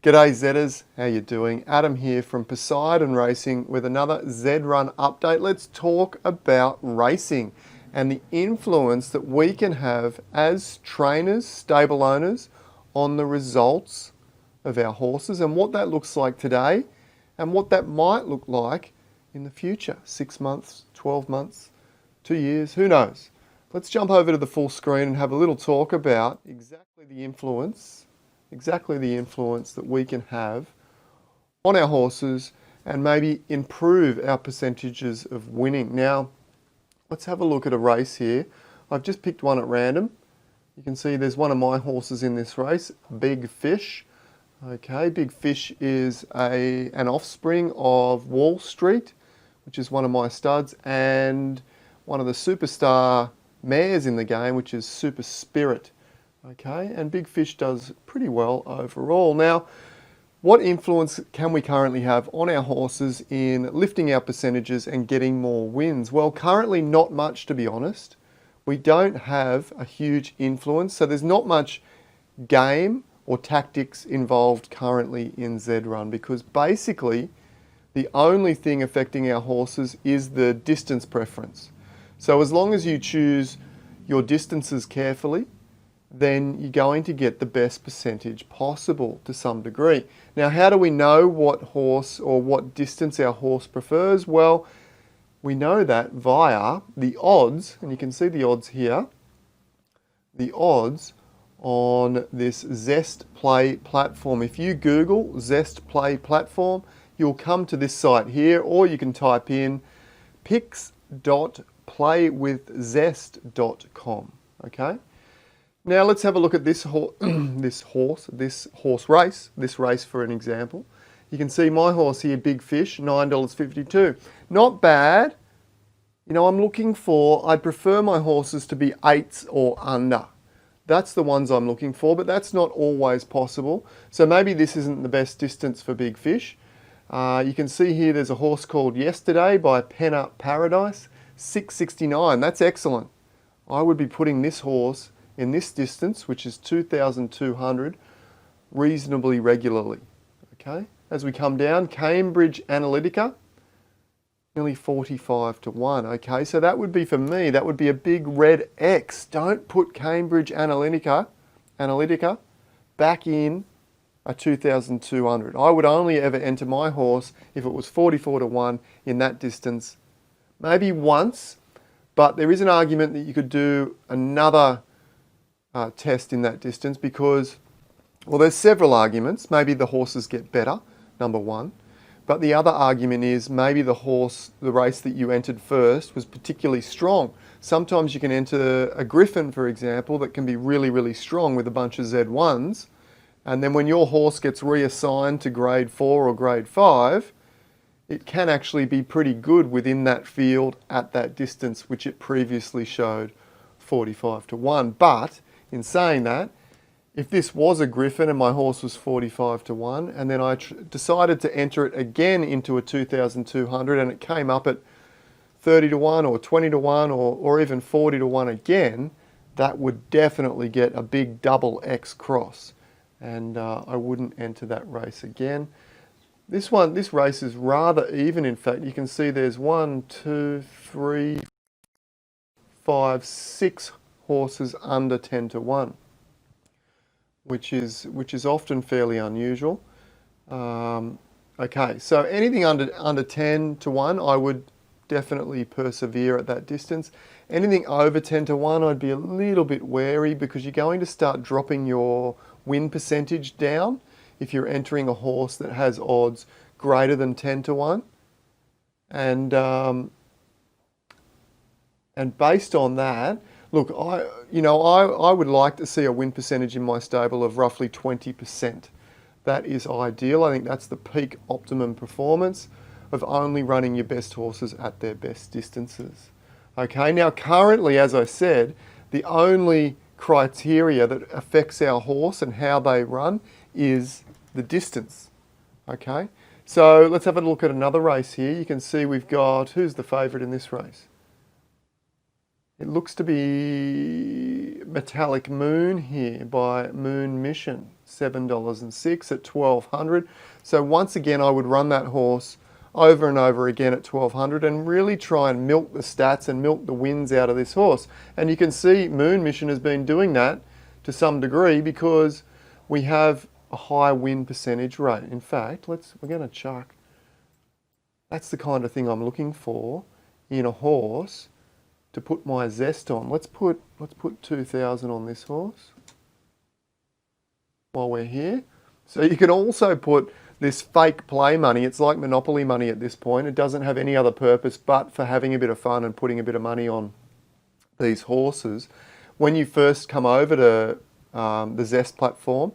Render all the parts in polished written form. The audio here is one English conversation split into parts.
G'day Zedders, how you doing? Adam here from Poseidon Racing with another Zed Run update. Let's talk about racing and the influence that we can have as trainers, stable owners on the results of our horses and what that looks like today and what that might look like in the future. 6 months, 12 months, 2 years, who knows? Let's jump over to the full screen and have a little talk about exactly the influence that we can have on our horses and maybe improve our percentages of winning. Now, let's have a look at a race here. I've just picked one at random. You can see there's one of my horses in this race, Big Fish. Okay, Big Fish is an offspring of Wall Street, which is one of my studs, and one of the superstar mares in the game, which is Super Spirit. Okay, and Big Fish does pretty well overall. Now, what influence can we currently have on our horses in lifting our percentages and getting more wins? Well, currently not much, to be honest. We don't have a huge influence, so there's not much game or tactics involved currently in Zed Run, because basically the only thing affecting our horses is the distance preference. So as long as you choose your distances carefully, then you're going to get the best percentage possible to some degree. Now, how do we know what horse or what distance our horse prefers? Well, we know that via the odds, and you can see the odds here, the odds on this Zest Play platform. If you Google Zest Play platform, you'll come to this site here, or you can type in picks.playwithzest.com, okay? Now let's have a look at this race for an example. You can see my horse here, Big Fish, $9.52. Not bad. You know, I'd prefer my horses to be 8s or under. That's the ones I'm looking for, but that's not always possible. So maybe this isn't the best distance for Big Fish. You can see here there's a horse called Yesterday by Pen Up Paradise, 669. That's excellent. I would be putting this horse in this distance, which is 2,200, reasonably regularly. Okay, as we come down, Cambridge Analytica, nearly 45 to 1. Okay, so that would be, for me, that would be a big red X. Don't put Cambridge Analytica back in a 2,200. I would only ever enter my horse if it was 44 to 1 in that distance, maybe once, but there is an argument that you could do another test in that distance because, well, there's several arguments. Maybe the horses get better, number one. But the other argument is maybe the race that you entered first was particularly strong. Sometimes you can enter a Griffin, for example, that can be really, really strong with a bunch of Z1s. And then when your horse gets reassigned to grade 4 or grade 5, it can actually be pretty good within that field at that distance, which it previously showed 45 to 1. But in saying that, if this was a Griffin and my horse was 45 to 1, and then I decided to enter it again into a 2,200 and it came up at 30 to 1 or 20 to 1 or even 40 to 1 again, that would definitely get a big double X cross. And I wouldn't enter that race again. This race is rather even. In fact, you can see there's 1, 2, 3, 5, 6 horses under 10 to 1, which is often fairly unusual. Okay, so anything under 10 to 1, I would definitely persevere at that distance. Anything over 10 to 1, I'd be a little bit wary because you're going to start dropping your win percentage down if you're entering a horse that has odds greater than 10 to 1. And based on that, look, I would like to see a win percentage in my stable of roughly 20%. That is ideal. I think that's the peak optimum performance of only running your best horses at their best distances. Okay, now currently, as I said, the only criteria that affects our horse and how they run is the distance. Okay, so let's have a look at another race here. You can see we've got, who's the favourite in this race? It looks to be Metallic Moon here by Moon Mission. $7.06 at 1200. So once again, I would run that horse over and over again at 1200 and really try and milk the stats and milk the wins out of this horse. And you can see Moon Mission has been doing that to some degree because we have a high win percentage rate. In fact, we're going to chuck. That's the kind of thing I'm looking for in a horse to put my zest on. Let's put 2,000 on this horse while we're here. So you can also put this fake play money. It's like Monopoly money at this point. It doesn't have any other purpose but for having a bit of fun and putting a bit of money on these horses. When you first come over to the Zest platform,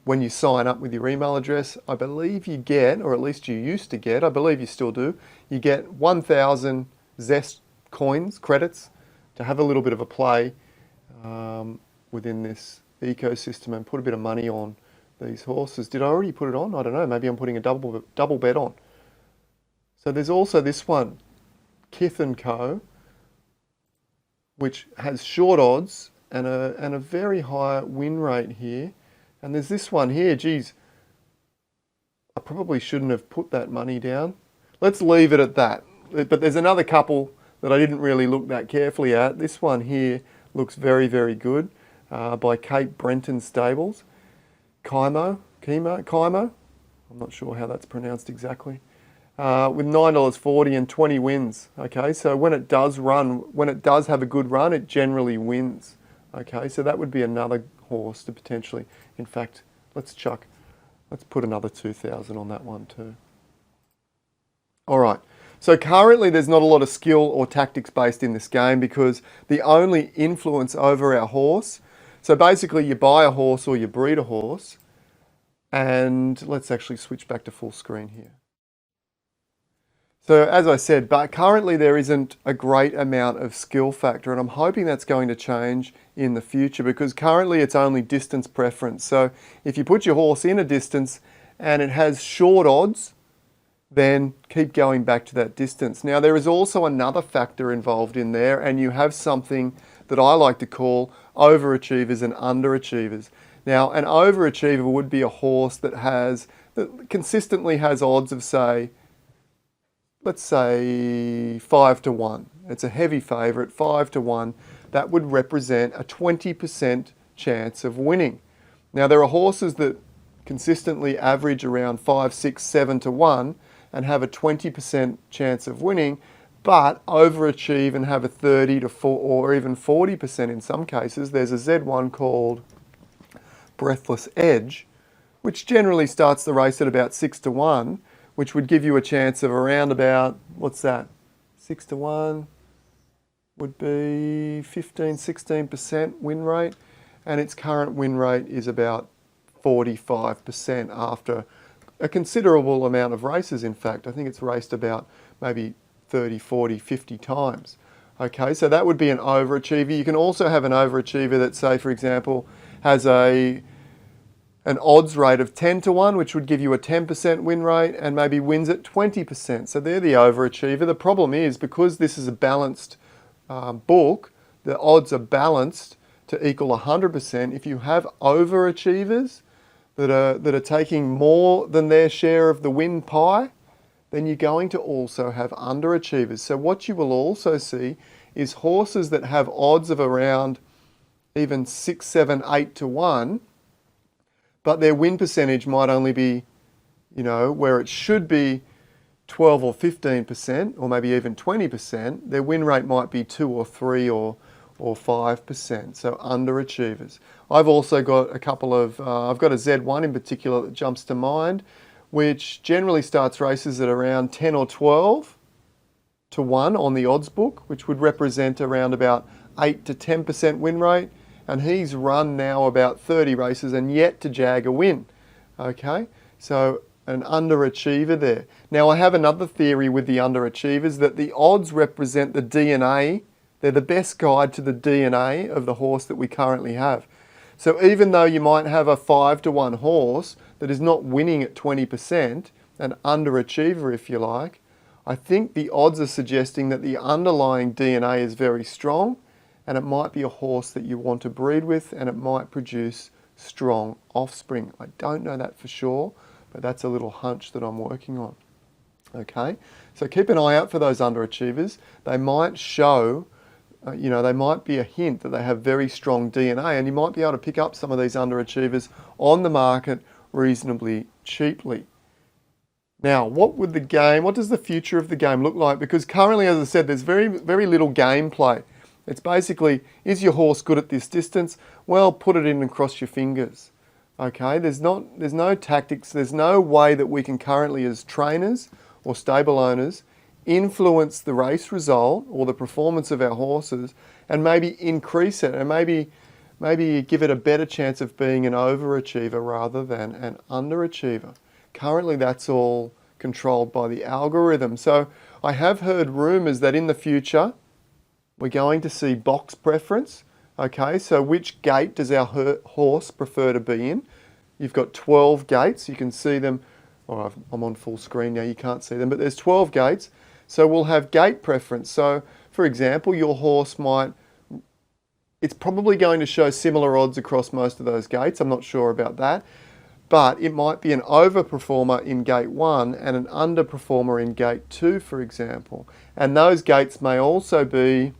when you sign up with your email address, I believe you get, or at least you used to get, I believe you still do, you get 1,000 Zest coins, credits, to have a little bit of a play within this ecosystem and put a bit of money on these horses. Did I already put it on? I don't know. Maybe I'm putting a double bet on. So there's also this one, Kith & Co., which has short odds and a very high win rate here. And there's this one here. Geez, I probably shouldn't have put that money down. Let's leave it at that. But there's another couple that I didn't really look that carefully at. This one here looks very, very good by Cape Brenton Stables. Kimo. I'm not sure how that's pronounced exactly. With $9.40 and 20 wins. Okay, so when it does run, when it does have a good run, it generally wins. Okay, so that would be another horse to potentially, in fact, let's put another 2,000 on that one too. All right, so currently there's not a lot of skill or tactics based in this game because the only influence over our horse, so basically you buy a horse or you breed a horse, and let's actually switch back to full screen here. So as I said, but currently there isn't a great amount of skill factor, and I'm hoping that's going to change in the future because currently it's only distance preference. So if you put your horse in a distance and it has short odds, then keep going back to that distance. Now there is also another factor involved in there, and you have something that I like to call overachievers and underachievers. Now an overachiever would be a horse that consistently has odds of, say, let's say 5 to 1. It's a heavy favourite, 5 to 1. That would represent a 20% chance of winning. Now there are horses that consistently average around 5, 6, 7 to 1 and have a 20% chance of winning, but overachieve and have a 30 to 4 or even 40% in some cases. There's a Zed Run called Breathless Edge, which generally starts the race at about 6 to 1, which would give you a chance of around about, what's that, 6 to 1 would be 15, 16% win rate, and its current win rate is about 45% after a considerable amount of races. In fact, I think it's raced about maybe 30, 40, 50 times. Okay, so that would be an overachiever. You can also have an overachiever that, say, for example, has an odds rate of 10 to 1, which would give you a 10% win rate and maybe wins at 20%. So they're the overachiever. The problem is, because this is a balanced book, the odds are balanced to equal 100%. If you have overachievers that are taking more than their share of the win pie, then you're going to also have underachievers. So what you will also see is horses that have odds of around even 6, 7, 8 to 1, but their win percentage might only be, where it should be 12 or 15%, or maybe even 20%, their win rate might be 2 or 3 or 5%, so underachievers. I've also got a couple of, I've got a Zed Run in particular that jumps to mind, which generally starts races at around 10 or 12 to 1 on the odds book, which would represent around about 8 to 10% win rate. And he's run now about 30 races and yet to jag a win. Okay, so an underachiever there. Now I have another theory with the underachievers, that the odds represent the DNA. They're the best guide to the DNA of the horse that we currently have. So even though you might have a 5 to 1 horse that is not winning at 20%, an underachiever if you like, I think the odds are suggesting that the underlying DNA is very strong, and it might be a horse that you want to breed with, and it might produce strong offspring. I don't know that for sure, but that's a little hunch that I'm working on. Okay, so keep an eye out for those underachievers. They might show, they might be a hint that they have very strong DNA, and you might be able to pick up some of these underachievers on the market reasonably cheaply. Now, what does the future of the game look like? Because currently, as I said, there's very, very little gameplay. It's basically, is your horse good at this distance? Well, put it in and cross your fingers. Okay, there's no tactics, there's no way that we can currently as trainers or stable owners influence the race result or the performance of our horses and maybe increase it and maybe give it a better chance of being an overachiever rather than an underachiever. Currently that's all controlled by the algorithm. So I have heard rumours that in the future we're going to see box preference. Okay, so which gate does our horse prefer to be in? You've got 12 gates, you can see them. Oh, I'm on full screen now, you can't see them, but there's 12 gates. So we'll have gate preference. So for example, your horse it's probably going to show similar odds across most of those gates. I'm not sure about that, but it might be an overperformer in gate 1 and an underperformer in gate 2, for example. And those gates may also be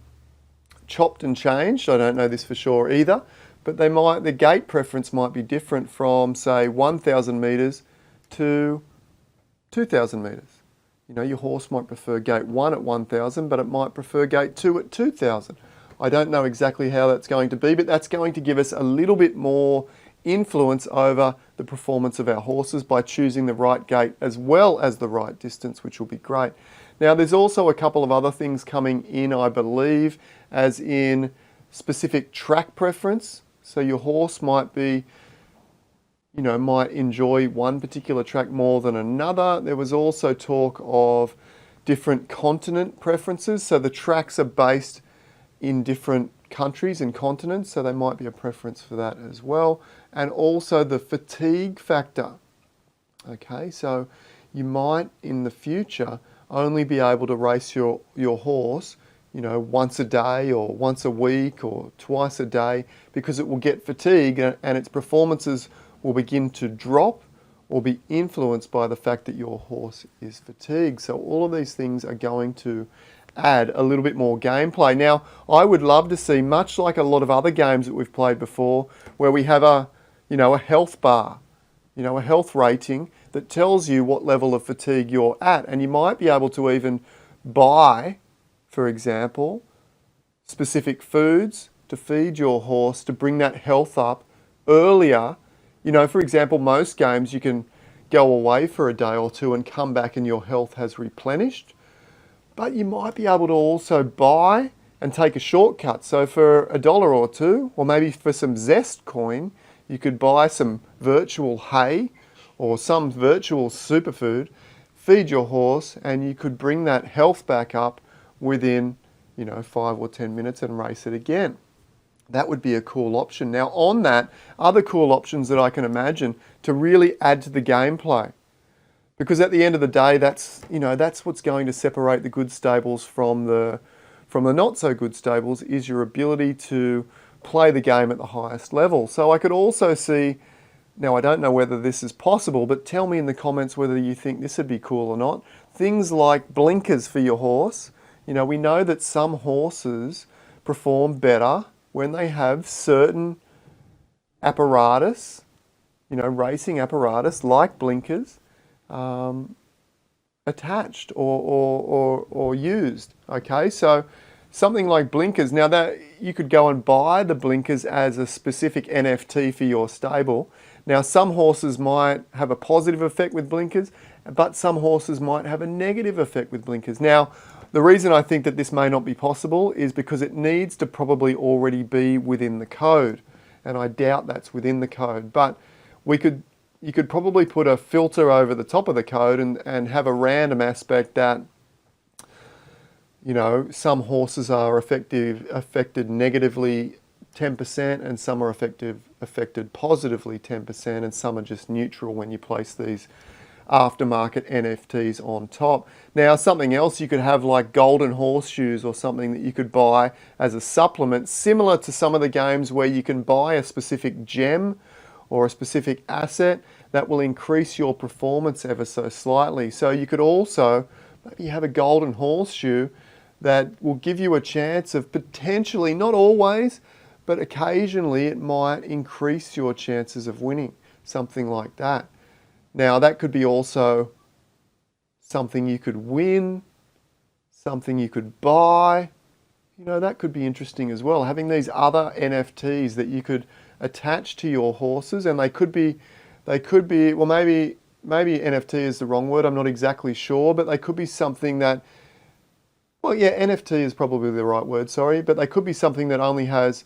chopped and changed. I don't know this for sure either, but the gate preference might be different from, say, 1,000 metres to 2,000 metres. Your horse might prefer gate 1 at 1,000, but it might prefer gate 2 at 2,000. I don't know exactly how that's going to be, but that's going to give us a little bit more influence over the performance of our horses by choosing the right gate as well as the right distance, which will be great. Now, there's also a couple of other things coming in, I believe, as in specific track preference. So your horse might enjoy one particular track more than another. There was also talk of different continent preferences. So the tracks are based in different countries and continents, so there might be a preference for that as well. And also the fatigue factor. Okay, so you might in the future only be able to race your horse, once a day or once a week or twice a day, because it will get fatigued and its performances will begin to drop or be influenced by the fact that your horse is fatigued. So all of these things are going to add a little bit more gameplay. Now, I would love to see, much like a lot of other games that we've played before, where we have a health bar, a health rating that tells you what level of fatigue you're at. And you might be able to even buy, for example, specific foods to feed your horse to bring that health up earlier. For example, most games you can go away for a day or two and come back and your health has replenished. But you might be able to also buy and take a shortcut. So for $1 or $2, or maybe for some Zest coin, you could buy some virtual hay or some virtual superfood, feed your horse, and you could bring that health back up within 5 or 10 minutes and race it again. That would be a cool option. Now on that, other cool options that I can imagine to really add to the gameplay. Because at the end of the day, that's what's going to separate the good stables from the not so good stables, is your ability to play the game at the highest level. So I could also see, now I don't know whether this is possible, but tell me in the comments whether you think this would be cool or not. Things like blinkers for your horse. We know that some horses perform better when they have certain apparatus, racing apparatus like blinkers, attached or used. Okay, so something like blinkers. Now that you could go and buy the blinkers as a specific NFT for your stable. Now some horses might have a positive effect with blinkers, but some horses might have a negative effect with blinkers. Now, the reason I think that this may not be possible is because it needs to probably already be within the code, and I doubt that's within the code. But you could probably put a filter over the top of the code and have a random aspect that, some horses are affected negatively 10% and some are affected positively 10%, and some are just neutral when you place these aftermarket NFTs on top. Now, something else you could have like golden horseshoes or something that you could buy as a supplement, similar to some of the games where you can buy a specific gem or a specific asset that will increase your performance ever so slightly. So you could also maybe have a golden horseshoe that will give you a chance of potentially, not always, but occasionally it might increase your chances of winning, something like that. Now that could be also something you could win, something you could buy. You know, that could be interesting as well. Having these other NFTs that you could attach to your horses, and they could be, well, maybe NFT is the wrong word, I'm not exactly sure, but they could be something that, well, yeah, NFT is probably the right word, sorry, but they could be something that only has,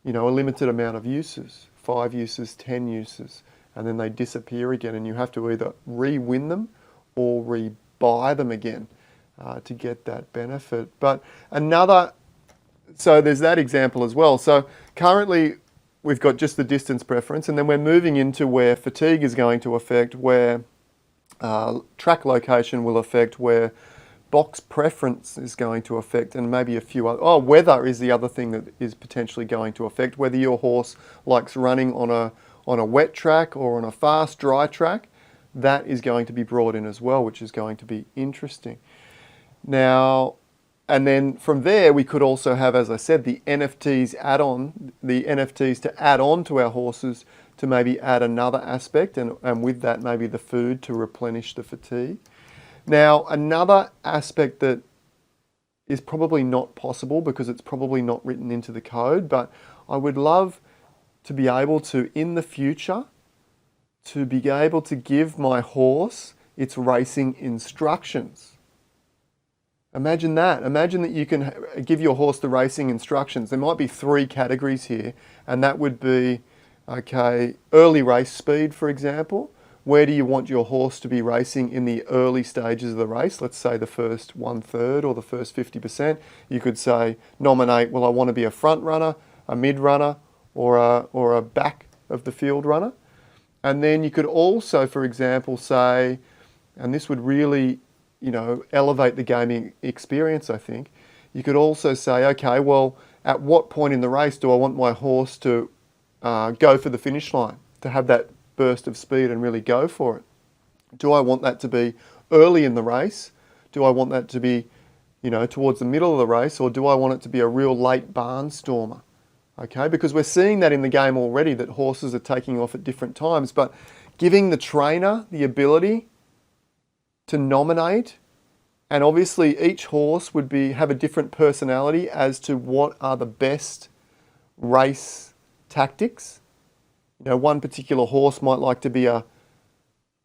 you know, a limited amount of uses, 5 uses, 10 uses, and then they disappear again, and you have to either re-win them or re-buy them again to get that benefit. But so there's that example as well. So currently we've got just the distance preference, and then we're moving into where fatigue is going to affect, where track location will affect, where box preference is going to affect, and maybe a few other, weather is the other thing that is potentially going to affect, whether your horse likes running on a wet track or on a fast dry track. That is going to be brought in as well, which is going to be interesting. Now, and then from there, we could also have, as I said, the NFTs to add on to our horses to maybe add another aspect, and with that, maybe the food to replenish the fatigue. Now, another aspect that is probably not possible because it's probably not written into the code, but I would love to be able to, in the future, to be able to give my horse its racing instructions. Imagine that. Imagine that you can give your horse the racing instructions. There might be 3 categories here, and that would be, okay, early race speed, for example. Where do you want your horse to be racing in the early stages of the race? Let's say the first 1/3 or the first 50%. You could say, nominate, well, I want to be a front runner, a mid runner, or a back of the field runner. And then you could also, for example, say, and this would really, you know, elevate the gaming experience, I think. You could also say, okay, well, at what point in the race do I want my horse to go for the finish line, to have that burst of speed and really go for it? Do I want that to be early in the race? Do I want that to be, you know, towards the middle of the race, or do I want it to be a real late barnstormer? Okay, because we're seeing that in the game already, that horses are taking off at different times, but giving the trainer the ability to nominate, and obviously each horse would have a different personality as to what are the best race tactics. You know, one particular horse might like to be a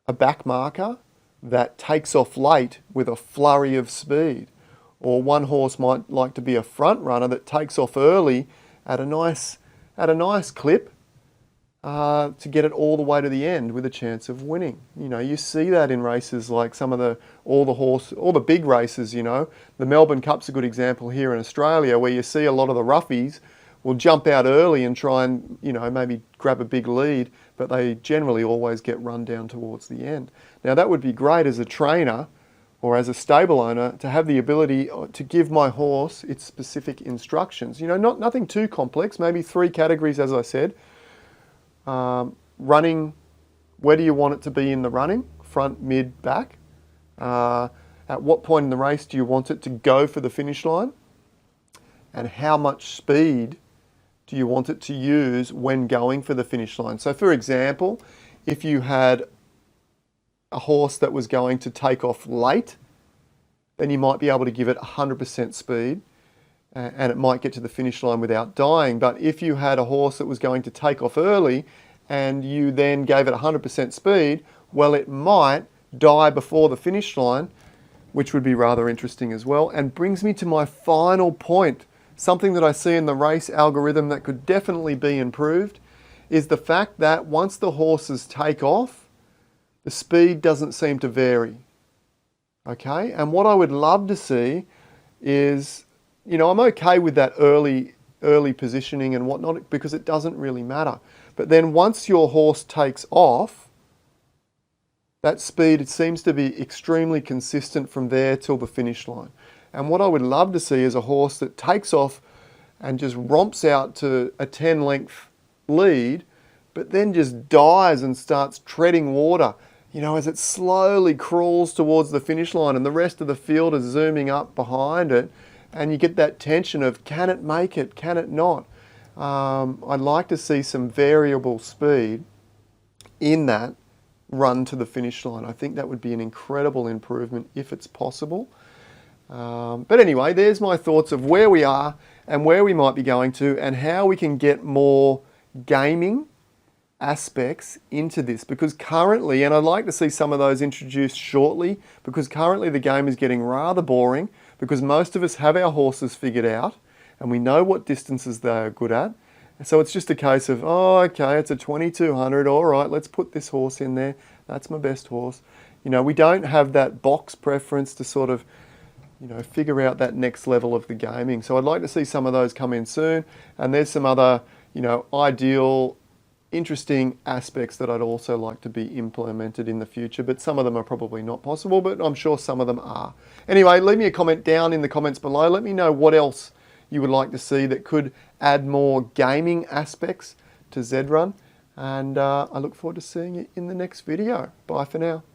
back marker that takes off late with a flurry of speed, or one horse might like to be a front runner that takes off early at a nice clip to get it all the way to the end with a chance of winning. You know, you see that in races like all the big races, you know. The Melbourne Cup's a good example here in Australia, where you see a lot of the roughies will jump out early and try and, you know, maybe grab a big lead, but they generally always get run down towards the end. Now that would be great as a trainer or as a stable owner to have the ability to give my horse its specific instructions. You know, nothing too complex, maybe 3 categories, as I said. Running, where do you want it to be in the running? Front, mid, back. At what point in the race do you want it to go for the finish line? And how much speed do you want it to use when going for the finish line? So for example, if you had a horse that was going to take off late, then you might be able to give it 100% speed and it might get to the finish line without dying. But if you had a horse that was going to take off early and you then gave it 100% speed, well, it might die before the finish line, which would be rather interesting as well. And brings me to my final point. Something that I see in the race algorithm that could definitely be improved is the fact that once the horses take off, the speed doesn't seem to vary. Okay, and what I would love to see is, you know, I'm okay with that early positioning and whatnot because it doesn't really matter. But then once your horse takes off, that speed, it seems to be extremely consistent from there till the finish line. And what I would love to see is a horse that takes off and just romps out to a 10 length lead, but then just dies and starts treading water, you know, as it slowly crawls towards the finish line and the rest of the field is zooming up behind it, and you get that tension of, can it make it, can it not? I'd like to see some variable speed in that run to the finish line. I think that would be an incredible improvement if it's possible. But anyway, there's my thoughts of where we are and where we might be going to and how we can get more gaming aspects into this, because currently, and I'd like to see some of those introduced shortly, because currently the game is getting rather boring because most of us have our horses figured out and we know what distances they are good at. So it's just a case of, oh, okay, it's a 2200, all right, let's put this horse in there. That's my best horse. You know, we don't have that box preference to sort of, you know, figure out that next level of the gaming. So I'd like to see some of those come in soon. And there's some other, you know, ideal, interesting aspects that I'd also like to be implemented in the future, but some of them are probably not possible, but I'm sure some of them are. Anyway, leave me a comment down in the comments below. Let me know what else you would like to see that could add more gaming aspects to Zed Run. And I look forward to seeing you in the next video. Bye for now.